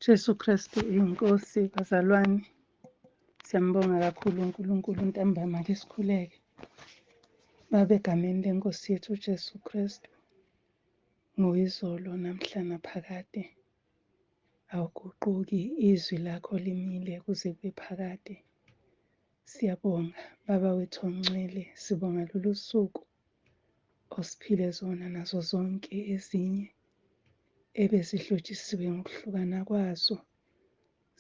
Jesu Kristu inkosi bazalwane. Siyambonga kakhulu uNkulunkulu ntambama ke sikhuleke. Baba egameni lenkosi yethu Jesu Kristu. Nguyizolo namhla naphakade. Awuguquki izwi lakho limile kuze kube phakade. Siyabonga Baba wethu ongcwele, sibonga lolu suku osiphile zona nazo zonke ezinye ebezihlotshisiwe ngokuhlukana kwazo.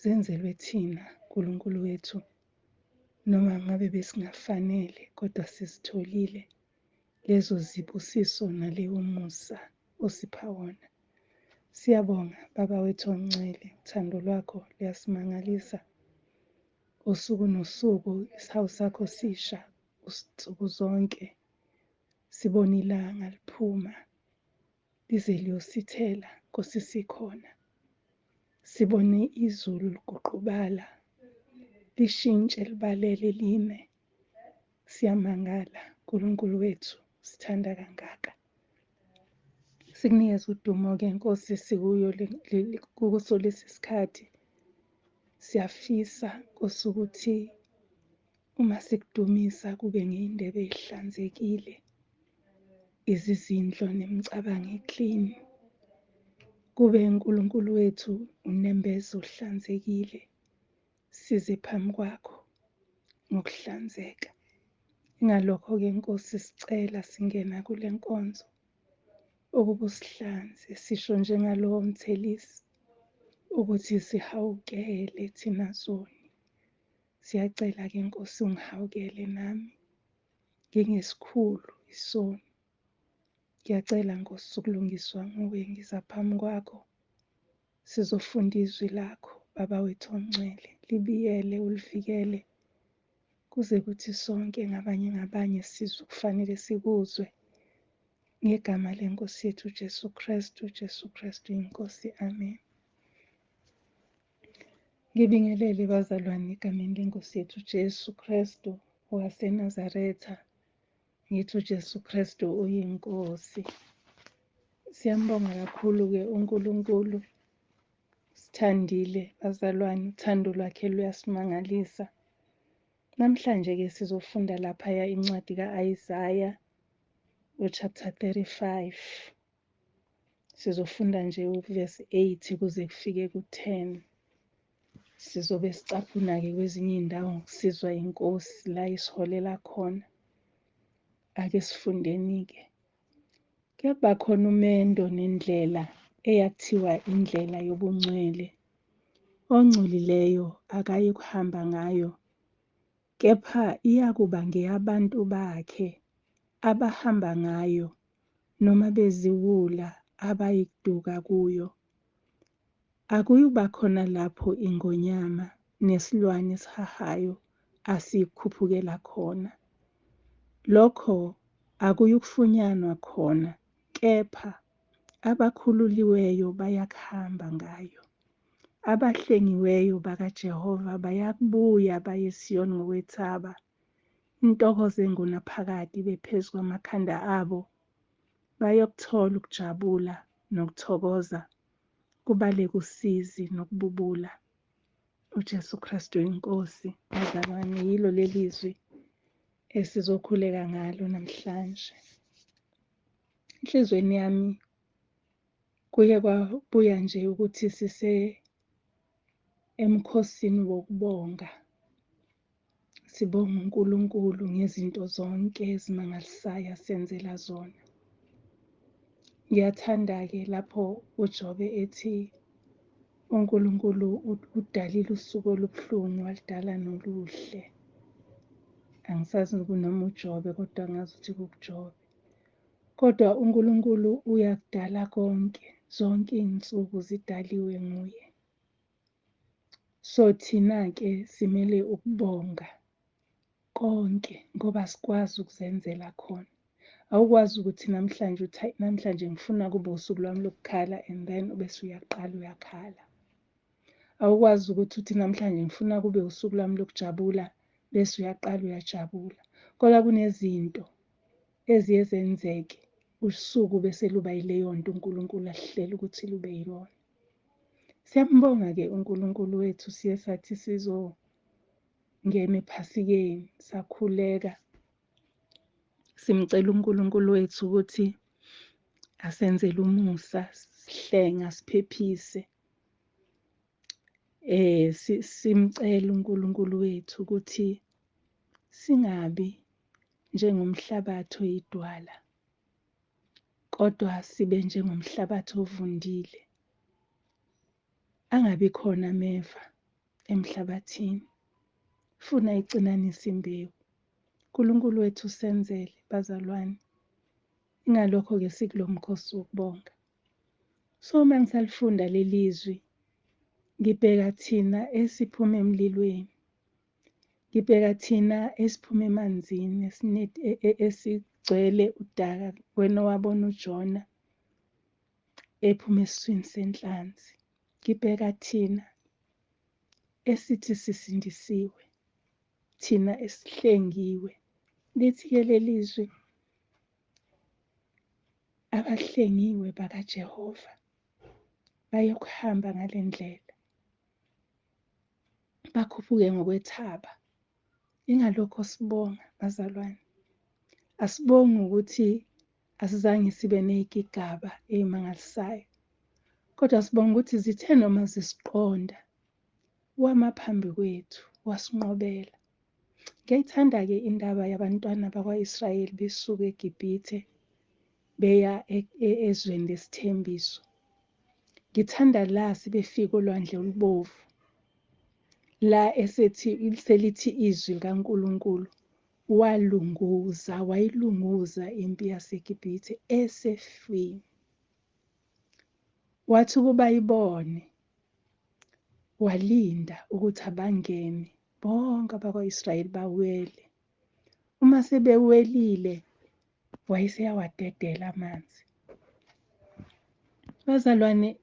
Zenzelwe thina uNkulunkulu wethu, noma ngabe besingafanele kodwa sizitholile lezo zibusiso naleyo musa osipha wona. Siyabonga Baba wethu ongcwele, uthando lwakho luyasimangalisa. Usuku nosuku isihawu sakho sisha usuku zonke. Sibona ilanga liphuma lize liyosithela Nkosi sikhona. Sibone izulu liguqubala lishintshe libalele line. Siyamangala uNkulunkulu wethu, sithanda kangaka. Sikunikeza udumo ke Nkosi sikuyo kuso lesi sikhathi. Siyafisa Nkosi ukuthi uma sikudumisa kube ngeyindebe ezihlanzekile, izizindlo nemicabango eclean. Kube uNkulunkulu wethu unembezo ohlanzekile. Size phambi kwakho ngokuhlanzeka. Ingalokho ke Nkosi sicela singena kule nkonzo ukuba usihlanze, sisho njengalowo mthelisi ukuthi sihawukele thina zoni. Siyacela ke Nkosi ungihawukele nami ngingesikhulu isoni. Ngiyacela Nkosi ukulungiswa nguwe, ngiza phambi kwakho sizofunda izwi lakho Baba wethu ongcwele. Libiyele ulivikele kuze kuthi sonke ngabanye sizwe kufanele sikuzwe ngegama lenkosi yethu Jesu Kristu inkosi. Amen. Ngibingelele bazalwane egameni lenkosi yethu Jesu Kristu waseNazaretha. Ngithi uJesu Kristu uyinkosi. Siyambonga kakhulu ke uNkulunkulu. Sithandile bazalwane, uthando lwakhe luyasimangalisa. Namhlanje ke sizofunda laphaya incwadi kaIsaya chapter 35. Sizofunda nje uverse 8 kuze kufike ku10. Sizobe sicaphuna ke kwezinye indawo ngisizwa inkosi la isiholela khona. Ake sifundeni ke. Kuyaba khona umendo nendlela eyathiwa indlela yobungcwele. Ongculileyo akayi kuhamba ngayo, kepha iyakuba ngeyabantu bakhe abahamba ngayo noma beziwula abayikuduka kuyo. Akuyuba khona lapho ingonyama nesilwane esihahayo asikhuphukela khona. Lokho akuyukufunyanwa khona, kepha abakhululiweyo bayakuhamba ngayo. Abahlengiweyo bakaJehova bayakubuya baye eSiyoni ngokwethaba. Intokozo engunaphakade bephezu kwamakhanda abo. Bayokuthola ukujabula nokuthokoza kubaleka usizi nokububula. uJesu Kristu inkosi. Bazalwane, yilo lelizwi esizokhuleka ngalo namhlanje. Enhlizweni yami kuye kwabuya nje ukuthi sise emkhosini wokubonga. Sibonga uNkulunkulu ngezinto zonke ezimangalisayo asenzela zona. Ngiyathanda ke lapho uJobe ethi uNkulunkulu udalile usuku olubuhlungu walidala noluhle. Angisazi noma uJobe kodwa ngazi ukuthi kuJobe. Kodwa uNkulunkulu uyakudala konke, zonke izinsuku zidaliwe nguye. So thina ke simele ukubonga konke ngoba sikwazi ukuzenzela khona. Awukwazi ukuthi namhlanje ngifuna kube usuku lwami lokukhala and then ubese uyaqala uyakhala. Awukwazi ukuthi namhlanje ngifuna kube usuku lwami lokujabula bese uyaqala uyajabula. Kodwa kunezinto eziyenzeke usuku bese luba yileyo nto uNkulunkulu ahlela ukuthi lube yilona. Siyambonga-ke uNkulunkulu wethu, siye sathi sizongena ephasikeni sakhuleka, simcela uNkulunkulu wethu ukuthi asenzele umusa, sihlenga, siphephise. Simcela uNkulunkulu wethu ukuthi singabi njengomhlabathi oyidwala, kodwa sibe njengomhlabathi ovundile. Angabi khona ameva emhlabathini, funa icinanise imbewu. uNkulunkulu wethu senzele bazalwane. Ingalokho-ke sikulo mkhosi wokubonga. So uma ngisalifunda lelizwi, ngibheka thina esiphuma emlilweni, ngibheka thina esiphuma emanzini esigcwele udaka, wena wabona uJona ephuma esiswini senhlanzi. Ngibheka thina esithi sisindisiwe, thina esihlengiwe. Lithi-ke lelizwi, abahlengiwe bakaJehova bayokuhamba ngale ndlela, bakhuphuke ngokwethaba. Ingalokho sibonga bazalwane. Asibongi ukuthi asizange sibe nezigigaba ezimangalisayo, kodwa sibonga ukuthi zithe noma zisiqonda, wama phambi kwethu, wasinqobela. Ngiyayithanda-ke indaba yabantwana bakwa-Israyeli besuka eGibhithe beya ezweni lesithembiso. Ngithanda la sebefika olwandle olubovu, la selithi izwi likaNkulunkulu wayilunguza impi yaseGibhithe esefini. Wathi ukuba ibone, walinda ukuthi abangene bonke abakwa-Israyeli bawele. Uma sebewelile, wayeseyawadedela amanzi. Bazalwane,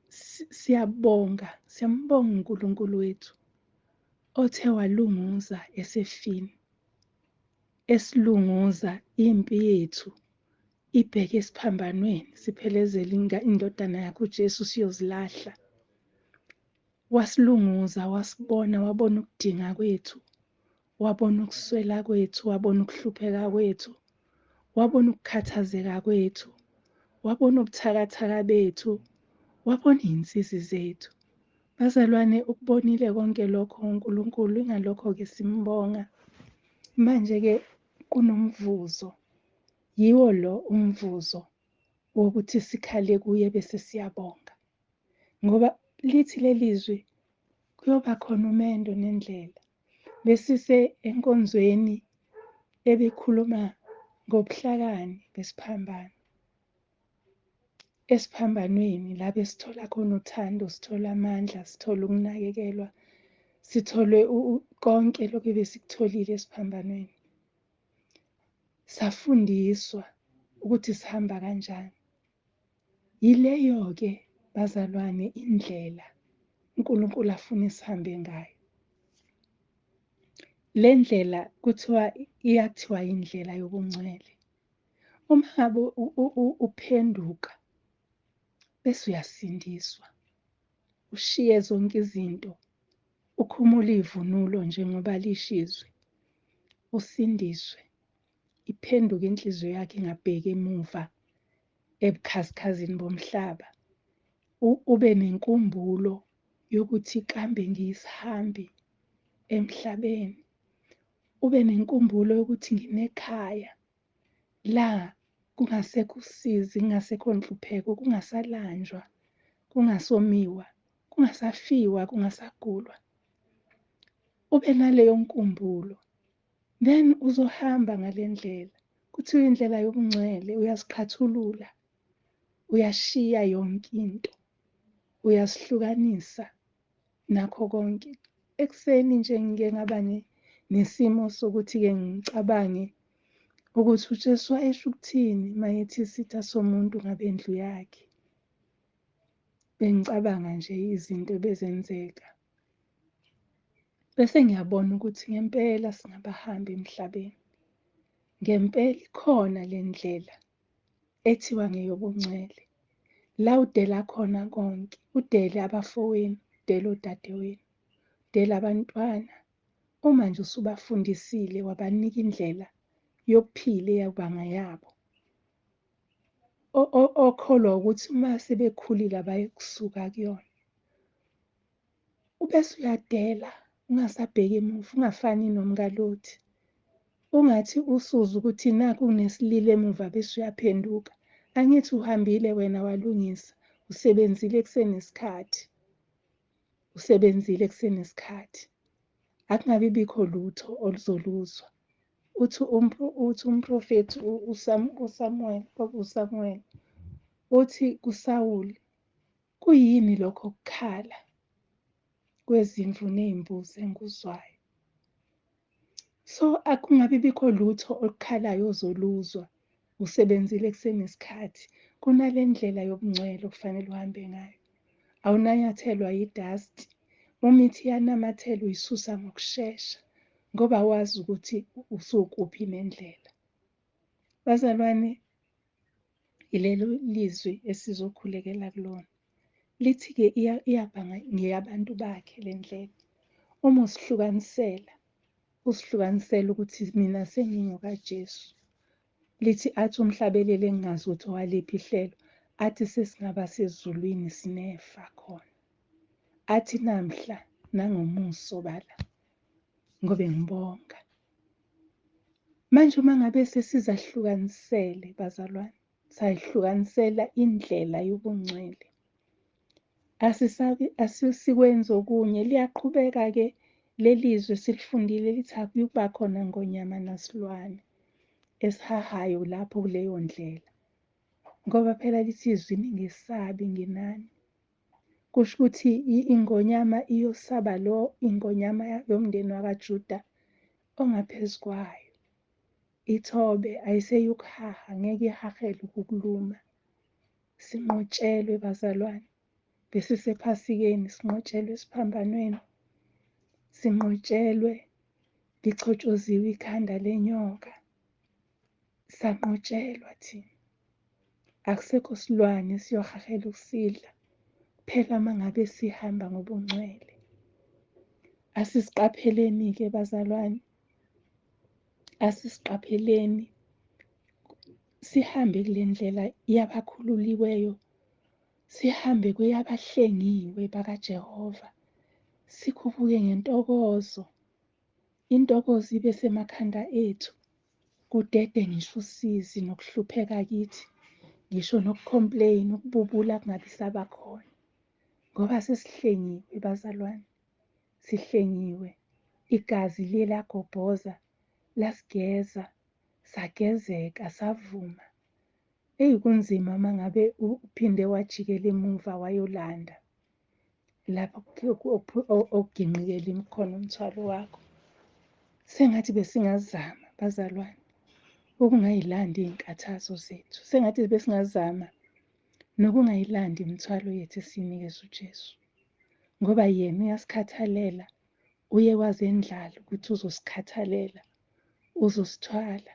siyambonga uNkulunkulu wethu othe walunguza esefini, esilunguza impi yethu ibheke esiphambanweni, siphelezele indodana yakhe uJesu siyozilahla. Wasilunguza, wasibona, wabona ukudinga kwethu, wabona ukuswela kwethu, wabona ukuhlupheka kwethu, wabona ukukhathazeka kwethu, wabona ubuthakathaka bethu, wabona iy'nsizi zethu. Bazalwane, ukubonile konke lokho uNkulunkulu, ingalokho-ke simbonga. Manje-ke kunomvuzo, yiwo lo umvuzo wokuthi sikhale kuye bese siyabonga. Ngoba lithi lelizwi, kuyoba khona umendo nendlela. Besise enkonzweni ebikhuluma ngobuhlakani besiphambano. Esiphambanweni la besithola khona uthando, sithola amandla, sithola ukunakekelwa, sithole konke lokhu besikutholile esiphambanweni. Safundiswa ukuthi sihamba kanjani. Yileyo-ke bazalwane indlela uNkulunkulu afuna sihambe ngayo. Le ndlela iyathiwa indlela yobungcwele. Uma ngabe uphenduka bese uyasindiswa, ushiye zonke izinto, ukhumule ivunulo njengoba lishizwe, usindiswe, iphenduke inhliziyo yakhe ingabheki emuva ebukhazikazini bomhlaba. Ube nenkumbulo yokuthi kambe ngiyisihambi emhlabeni. Ube nenkumbulo yokuthi nginekhaya la kungasekho usizi, kungasekho nhlupheko, kungasalanjwa, kungasomiwa, kungasafiwa, kungasagulwa. Ube naleyo nkumbulo, then uzohamba ngale ndlela. Kuthiwa indlela yobungcwele, uyaziqhathulula, uyashiya yonke into, uyasihlukanisa nakho konke. Ekuseni nje ngike ngaba nesimo sokuthi-ke ngicabange ukuthi uJesu wayesho ukuthini mayethi isitha somuntu ngabendlu yakhe. Bengicabanga nje izinto ebezenzeka. Bese ngiyabona ukuthi ngempela singabahamba emhlabeni. Ngempela ikhona le ndlela ethiwa ngeyobungcwele. La udela khona konke, udele abafowenu, udele odadewenu, udele abantwana. Uma nje usubafundisile wabanika indlela yokuphila eyabanga yabo, okholwa ukuthi uma sebekhulile abaye kusuka kuyona. Ubese uyadela, ungasabheki emuva, ungafani nomkalothi. Ungathi usuze ukuthi naku kunesililo emuva bese uyaphenduka. Angithi uhambile wena walungisa, usebenzile kusenesikhathi. Usebenzile kusenesikhathi. Akungabi bikho lutho oluzoluzwa. Uthi umprofethi uSamuel uthi kuSawuli, kuyini lokho kukhala kwezimvu nezimbuzi enguzwayo? So akungabi bikho lutho olukhalayo ozoluzwa. Usebenzile kusenesikhathi. Kunale ndlela yobungcwele okufanele uhambe ngayo. Awunanyathelwa yidust. Uma ithi yanamathela uyisusa ngokushesha ngoba wazi ukuthi usukuphi nendlela. Bazalwane, ilelo lizwi esizokhulekela kulona. Lithi-ke iyabhanga ngeyabantu bakhe le ndlela. Uma usihlukanisela ukuthi mina sengingokaJesu. Lithi athi umhlabelele engazi ukuthi owaliphi ihlelo, athi sesingaba sezulwini sinefa khona. Athi namhla nangomuso bala, ngobe ngibonga. Manje uma ngabe sesizahlukanisele bazalwane, sayihlukanisela indlela yobungcwele. Asisikwenza okunye, liyaqhubeka-ke lelizwe silifundile lithi akuba khona ngonyama nasilwane esihahayo lapho kuleyo ndlela. Ngoba phela lithi izwi ningesabi nginani. Kusho ukuthi ingonyama iyosaba lo ingonyama yomndeni wakaJuda ongaphezu kwayo. Ithobe ayiseyokuhaha, ngeke ihahele ukukuluma. Sinqotshelwe bazalwane. Besisephasikeni, sinqotshelwe esiphambanweni. Sinqotshelwe lichotshoziwe ikhanda lenyoka. Sanqotshelwa thina. Akusekho silwane siyohahela ukusidla. Phela mangabe sihamba ngobungcwele. Asisiqapheleni-ke bazalwane. Asisiqapheleni. Sihambe kule ndlela yabakhululiweyo. Sihambe kweyabahlengiwe bakaJehova. Sikhuphuke ngentokozo. Intokozo ibe semakhanda ethu. Kudede ngisho usizi nokuhlupheka kithi. Ngisho nokucomplain, ukububula kungabi sabakhona. Ngoba sesihlengiwe bazalwane. Sihlengiwe. Igazi liye lagobhoza, lasigeza, sagezeka, savuma. Kunzima mangabe uphinde wajikela emuva wayolanda lapho okuginqikela imikhono umthwalo wakho. Sengathi besingazama bazalwane ukungayilandi izinkathazo zethu. Sengathi besingazama nokungayilandi imithwalo yethu esinikezwe uJesu. Ngoba yena uyasikhathalela, uye wazendlala ukuthi uzosikhathalela, uzosithwala.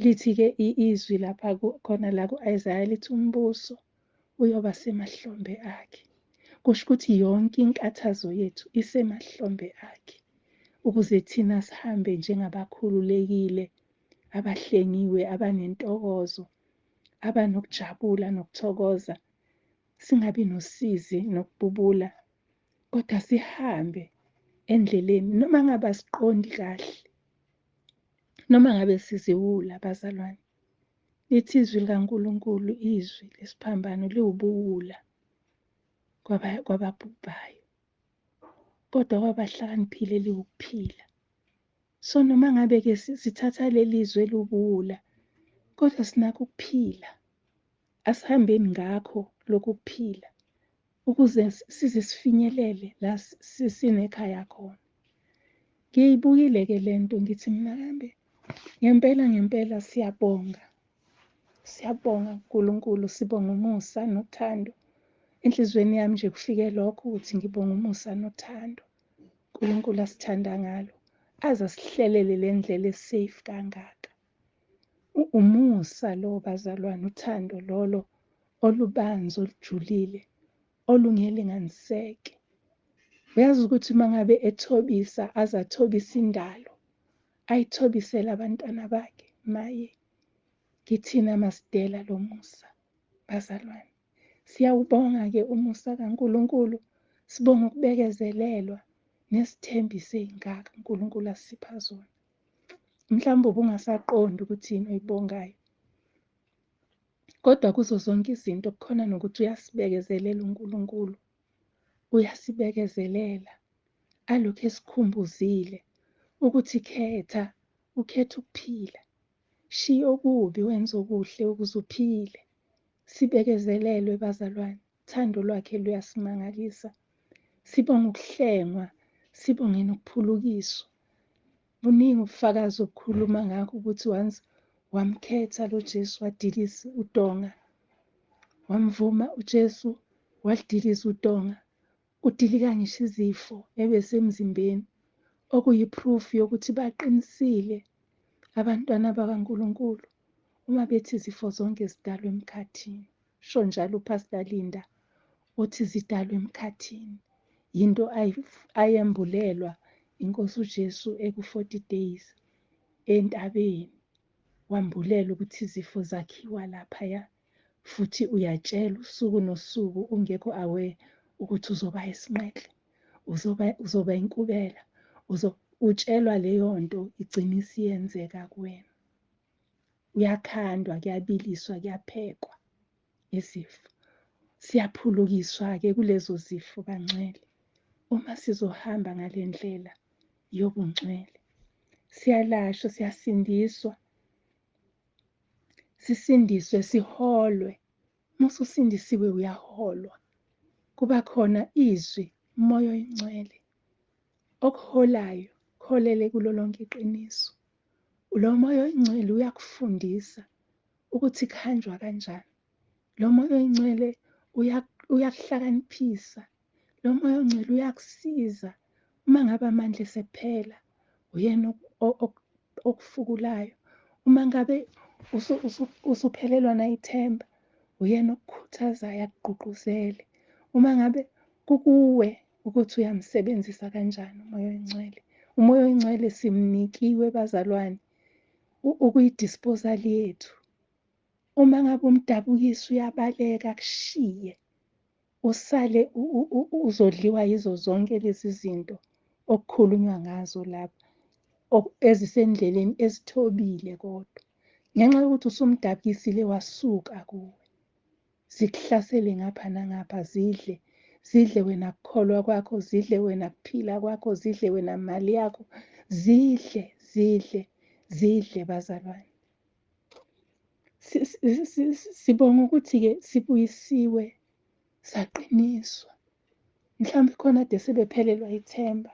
Lithi-ke izwi lapha khona la ku-Isaiah lithi umbuso uyoba semahlombe akhe. Kusho ukuthi yonke inkathazo yethu isemahlombe akhe. Ukuze thina sihambe njengabakhululekile, abahlengiwe, abanentokozo, abanokujabula nokuthokoza. Singabi nosizi nokububula, kodwa sihambe endleleni noma ngabe asiqondi kahle. Noma ngabe siziwula bazalwane. Lithi izwi likaNkulunkulu, izwi lesiphambano liwubuwula kwababhubhayo. Kodwa kwabahlakaniphile liwukuphila. So noma ngabe-ke sithatha leli zwe liwubuwula, kodwa sinakho ukuphila. Asihambeni ngakho lokhu kuphila ukuze size sifinyelele la sinekhaya khona. Ngiyibukile-ke lento ngithi mina kambe ngempela siyabonga. Siyabonga uNkulunkulu, sibonga umusa nothando. Enhlizweni yami nje kufike lokho ukuthi ngibonga umusa nothando. uNkulunkulu asithanda ngalo. Aze asihlelele le ndlela esafe kangaka. Umusa lo bazalwane, uthando lolo olubanzi, olujulile, olungelinganiseke. Uyazi ukuthi uma ngabe ethobisa, aze athobisa indalo, ayithobisele abantwana bakhe, maye kithina masidela lo musa, bazalwane. Siyawubonga-ke umusa kaNkulunkulu, sibonga ukubekezelelwa nesithembiso ey'ngaka uNkulunkulu asipha zona. Mhlawumbe ubungasaqondi ukuthi yini oyibongayo, kodwa kuzo zonke izinto kukhona nokuthi uyasibekezelela uNkulunkulu, uyasibekezelela alokhu esikhumbuzile ukuthi ukhetha ukuphila. Shiya okubi wenza okuhle ukuze uphile. Sibekezelelwe bazalwane, uthando lwakhe luyasimangalisa. Sibonga ukuhlengwa, sibonge nokuphulukiswa. Buningi ubufakazi obukhuluma ngakho ukuthi once wamkhetha lo Jesu, wadiliza udonga, wamvuma uJesu, walidiliza udonga, udilika ngisho izifo ebesemzimbeni, okuyiproof yokuthi baqinisile abantwana bakaNkulunkulu uma bethi izifo zonke zidalwe emkhathini. Sho njalo uPastor Linda uthi zidalwe emkhathini. Yinto ayembulelwa iNkosi uJesu eku-40 days entabeni. Wambulela ukuthi izifo zakhiwa laphaya, futhi uyatshela usuku nosuku ungekho aware ukuthi uzoba isinqehle, uzoba inkubela, utshelwa leyo nto igcina isiyenzeka kuwena. Uyakhandwa, kuyabiliswa, kuyaphekwa izifo. Siyaphulukiswa-ke kulezo zifo bangcwele uma sizohamba ngale ndlela yobungcwele. Siyalashwa, siyasindiswa, sisindiswe, siholwe. Uma ususindisiwe uyaholwa. Kuba khona izwi, umoya oyingcwele okuholayo, kuholele kulo lonke iqiniso. Lo moya oyingcwele uyakufundisa ukuthi kuhanjwa kanjani. Lo moya oyingcwele uyakuhlakaniphisa. Lo moya oyingcwele uyakusiza uma ngabe amandla esephela, uyena okufukulayo. Uma ngabe usuphelelwa nayithemba, uyena okukhuthazayo, akugqugquzele. Uma ngabe kukuwe ukuthi uyamsebenzisa kanjani umoya oyingcwele. Umoya oyingcwele simnikiwe bazalwane ukuyidisposal yethu. Uma ngabe umdabukisi uyabaleka kushiye, usale uzodliwa yizo zonke lezi zinto okukhulunywa ngazo lapha, ezisendleleni ezithobile kodwa. Ngenxa yokuthi usumdabukisile wasuka kuwe. Zikuhlasele ngapha nangapha, zidle wena kukholwa kwakho, zidle wena kuphila kwakho, zidle wena mali yakho, zidle bazalwane. Sibonga ukuthi-ke sibuyisiwe, saqiniswa. Mhlawumbe khona kade sebephelelwa ithemba,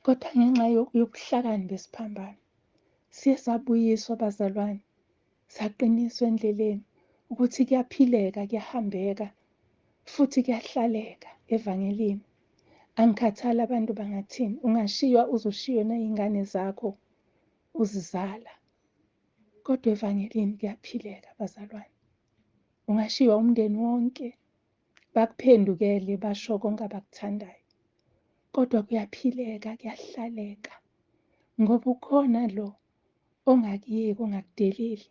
kodwa ngenxa yobuhlakani besiphambano siye sabuyiswa bazalwane, saqiniswa endleleni ukuthi kuyaphileka, kuyahambeka, futhi kuyahlaleka evangelini. Angikhathali abantu bangathini, ungashiywa uzoshiywe nayingane zakho uzizala, kodwa evangelini kuyaphileka bazalwane. Ungashiywa umndeni wonke, bakuphendukele basho konke abakuthandayo, kodwa kuyaphileka, kuyahlaleka, ngoba ukhona lo ongakuyeki, ongakudeleli,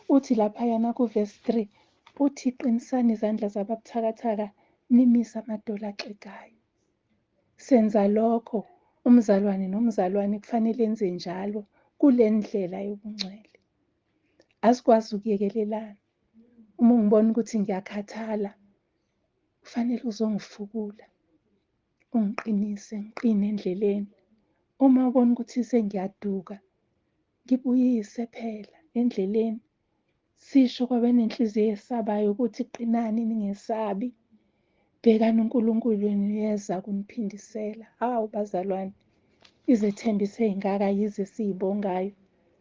uthi laphayana kuvesi 3, uthi qinisani izandla zababuthakathaka, nimise amadolo axegayo. Senza lokho, umzalwane nomzalwane kufanele enze njalo kule ndlela yobungcwele. Asikwazi ukuyekelelana. Uma ungibona ukuthi ngiyakhathala, kufanele uzongifukula, ungiqinise, ngiqine endleleni. Uma ubona ukuthi sengiyaduka, ngibuyise phela endleleni. Sisho kwabenenhliziyo esabayo ukuthi qinani, ningesabi. Bhekani uNkulunkulu wenu uyeza kuniphindisela. Hawu bazalwane, izethembiso ey'ngaka yize siy'bongayo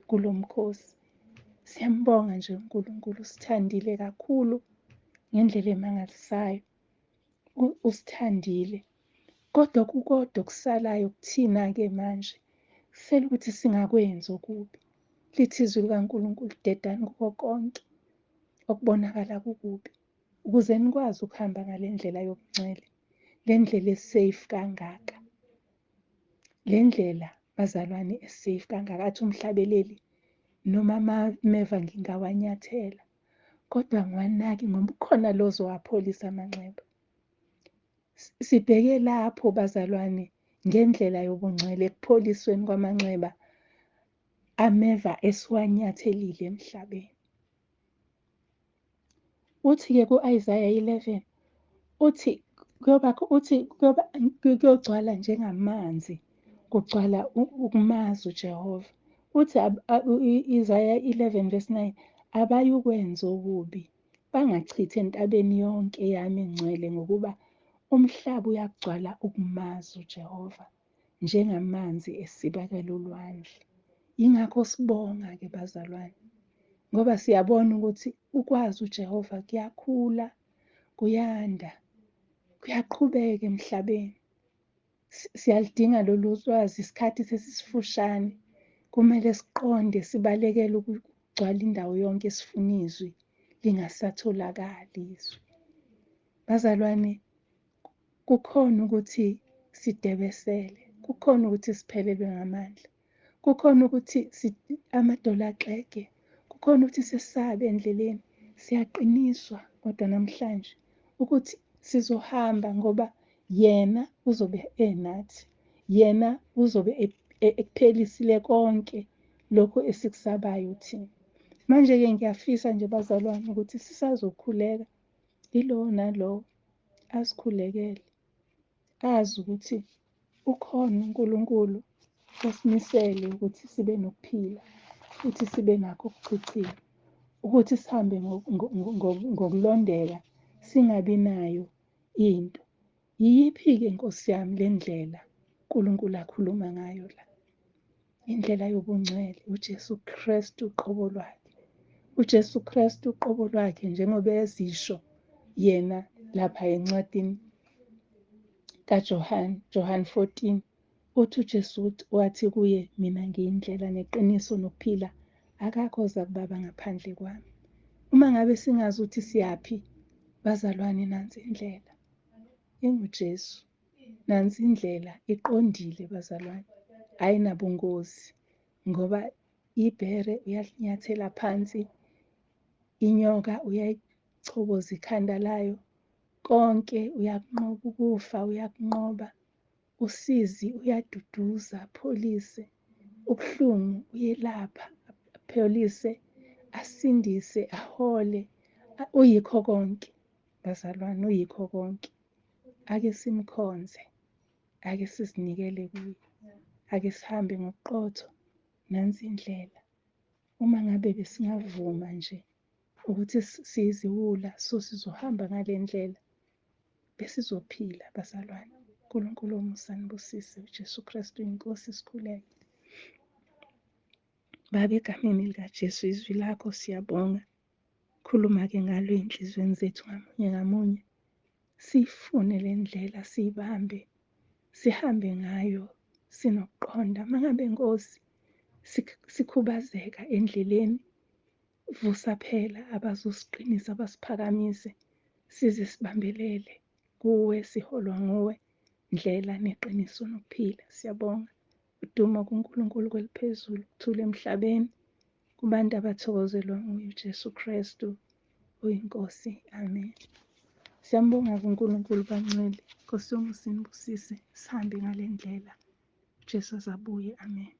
kulo mkhosi. Siyambonga nje uNkulunkulu, usithandile kakhulu ngendlela emangalisayo. Usithandile. Kodwa kukodwa okusalayo kuthina-ke manje, kusele ukuthi singakwenzi okubi. Lithi izwi likaNkulunkulu, dedani kuko konke. okubonakala kukubi, ukuze nikwazi ukuhamba ngale ndlela yobungcwele, le ndlela esafe kangaka. Le ndlela bazalwane esafe kangaka, athi umhlabeleli noma ameva ngingawanyathela, kodwa ngiwanaki ngoba ukhona lo ozowapholisa amanxeba. Sibheke lapho bazalwane ngendlela yobungcwele ekupholisweni kwamanxeba ameva esiwanyathelile emhlabeni. Uthi-ke ku-Isaya 11 uthi kuyogcwala njengamanzi, kugcwala ukumazi uJehova. Uthi Isaya 11 verse 9, abayukwenza okubi bangachithi entabeni yonke yami engcwele, ngokuba umhlaba uyagcwala ukumazi uJehova njengamanzi esibakela ulwandle. Yingakho sibonga-ke bazalwane, ngoba siyabona ukuthi ukwazi uJehova kuyakhula, kuyanda, kuyaqhubeka emhlabeni. Siyalidinga lolu lwazi, isikhathi sesisifushane. Kumele siqonde, sibalekele ukugcwala indawo yonke, sifuna izwi lingasatholakali izwi. Bazalwane, kukhona ukuthi sidebesele, kukhona ukuthi siphelelwe ngamandla, kukhona ukuthi amadolo axege, kukhona ukuthi sesabe endleleni. Siyaqiniswa kodwa namhlanje ukuthi sizohamba ngoba yena uzobe enathi, yena uzobe ekuphelisile konke lokhu esikusabayo thina. Manje-ke ngiyafisa nje bazalwane ukuthi sisazokhuleka, ilowo nalowo azikhulekele, azi ukuthi ukhona uNkulunkulu osimisele ukuthi sibe nokuphila, ukuthi sibe nakho ukuchichima, ukuthi sihambe ngokulondeka, singabi nayo into. Yiyiphi-ke Nkosi yami le ndlela uNkulunkulu akhuluma ngayo la? Indlela yobungcwele, uJesu Kristu uqobo lwakhe. uJesu Kristu uqobo lwakhe, njengoba ezisho yena lapha encwadini kaJohane, John 14, uthi uJesu wathi kuye, mina ngiyindlela neqiniso nokuphila, akakho oza kubaba ngaphandle kwami. Uma ngabe singazi ukuthi siyaphi, bazalwane, nansi indlela, inguJesu. Nansi indlela iqondile bazalwane, ayinabungozi, ngoba ibhere uyalinyathela phansi, inyoka uyayichoboza ikhanda layo, konke uyakunqoba, ukufa uyakunqoba, usizi uyaduduza apholise, ubuhlungu uyelapha apholise, asindise, ahole, uyikho konke bazalwane, uyikho konke. Ake simkhonze, ake sizinikele kuye, ake sihambe ngobuqotho. Nansi indlela. Uma ngabe besingavuma nje ukuthi siyiziwula, so sizohamba ngale ndlela, besizophila bazalwane. uNkulunkulu womusa nibusise, uJesu Kristu inkosi, sikhuleke. Baba, egameni likaJesu, izwi lakho siyabonga. Khuluma-ke ngalo ey'nhliziyweni zethu ngamunye ngamunye. Siyifune le ndlela, siyibambe, sihambe ngayo sinokuqonda. Uma ngabe Nkosi sikhubazeka endleleni, vusa phela abazosiqinisa, basiphakamise, size sibambelele kuwe, siholwa nguwe, ndlela neqiniso nokuphila. Siyabonga. Udumo kuNkulunkulu kweliphezulu, kuthule emhlabeni, kubantu abathokozelwa nguye uJesu Kristu uyinkosi. Amen. Siyambonga kuNkulunkulu bangcwele. Nkosi yomusa inibusise, sihambe ngale ndlela. uJesu azabuye. Amen.